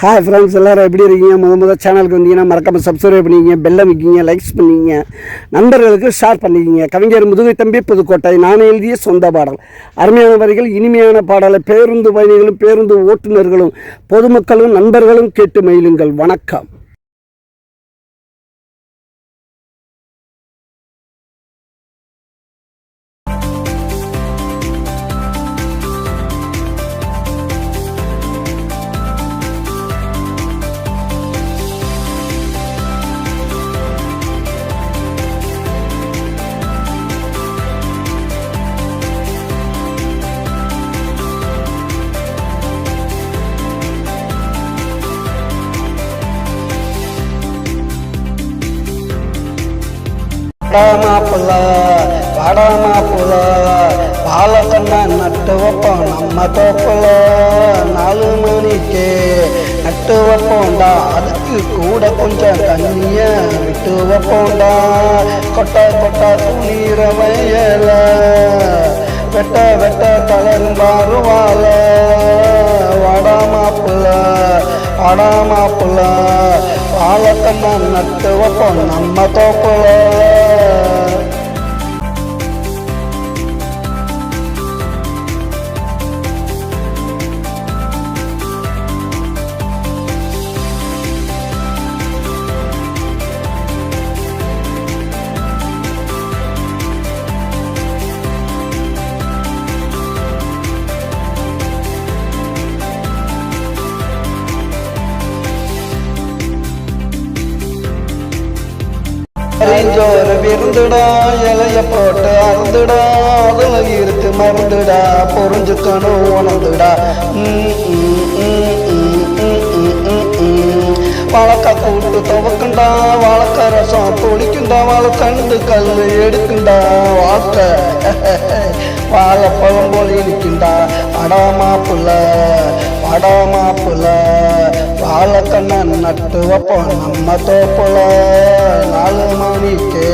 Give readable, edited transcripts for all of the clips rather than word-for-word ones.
Hi friends, எல்லோரும் எப்படி இருக்கீங்க? முதல் சேனலுக்கு வந்தீங்கன்னா மறக்காமல் சப்ஸ்கிரைப் பண்ணிக்கிங்க, பெல்லை வைக்கிங்க, லைக்ஸ் பண்ணிக்கிங்க, நண்பர்களுக்கு ஷேர் பண்ணிக்கிங்க. கவிஞர் முதுகை தம்பி புதுக்கோட்டை. நான் எழுதிய சொந்த பாடல். அருமையான வரிகள், இனிமையான பாடலை பேருந்து பயணிகளும் பேருந்து ஓட்டுநர்களும் பொதுமக்களும் நண்பர்களும் கேட்டு மகிழுங்கள். வணக்கம். மாப்பிள்ள மாப்பிள்ள பாலக்கண்ண நட்டு வைப்போம் நம்ம தோப்புல 4 மணிக்கு நட்டு வைப்போண்டா. அதுக்கு கூட கொஞ்சம் தண்ணிய விட்டு வைப்போண்டா. கொட்டை கொட்டை துணிற வயல வெட்ட வெட்ட கலரும் பாருவால. வாடா மாப்பிள்ள பாலக்கண்ண நட்டு வைப்போம் நம்ம தோப்புல. அறிஞ்சோறு விருந்துடா, இலைய போட்டு அறந்துடா, அதுல இருக்கு மருந்துடா, புரிஞ்சுக்கணும் உணர்ந்துடா. வாழைக்கா கூட்டு துவக்குண்டா, வாழைக்கா ரசம் பொடிக்குண்டா, வாழைக்கண்டு கல் எடுக்குண்டா. வாழ்க்கை வாழைப்பழம் போல் இருக்குண்டா. மாப்பிள்ள வாழைக்கண்ண நட்டு வைப்போம் நம்ம தோப்புல. 4 மணிக்கு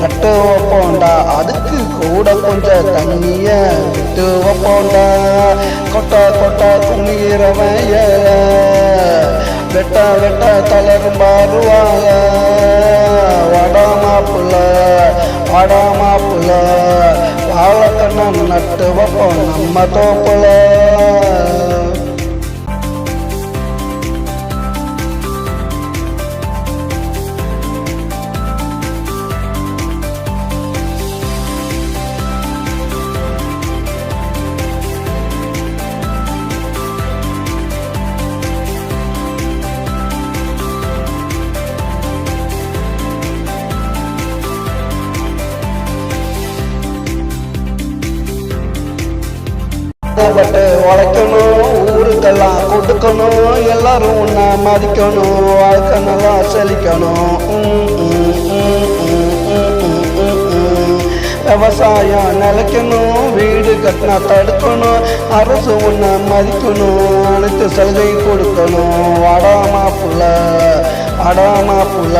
நட்டு வைப்போண்டா. அதுக்கு கூட கொஞ்சம் தண்ணிய விட்டு வைப்போண்டா. கொட்டை கொட்டை துணிகிறவன் வெட்ட வெட்ட தளரும் பாருவாங்க. வாடா மாப்பிள்ள வாழைக்கண்ண நட்டு வைப்போம் நம்ம தோப்புல. பட்டு உழைக்கணும், ஊருக்கெல்லாம் கொடுக்கணும், எல்லாரும் ஒன்னா மதிக்கணும், வாழ்க்கை நல்லா செழிக்கணும். விவசாயம் நிலைக்கணும், வீடு கட்டினா தடுக்கணும், அரசு ஒன்னா மதிக்கணும், அனைத்து சலுகை கொடுக்கணும். வாடா மாப்பிள்ள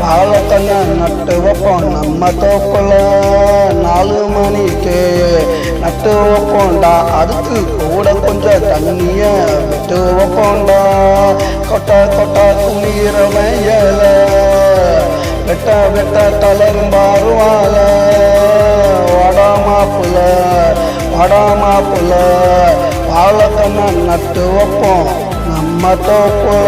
வாழைக்கண்ண நட்டு வைப்போம் நம்ம தோப்புல. 4 மணிக்கு நட்டு வைப்போண்டா. அதுக்கு கூட கொஞ்சம் தண்ணிய விட்டு வைப்போண்டா. கொட்டை கொட்டை துணிகிறவன் வெட்ட வெட்ட தளரும் பாருவால. வாடா மாப்பிள்ள வாழைக்கண்ண நட்டு வைப்போம் நம்ம தோப்புல.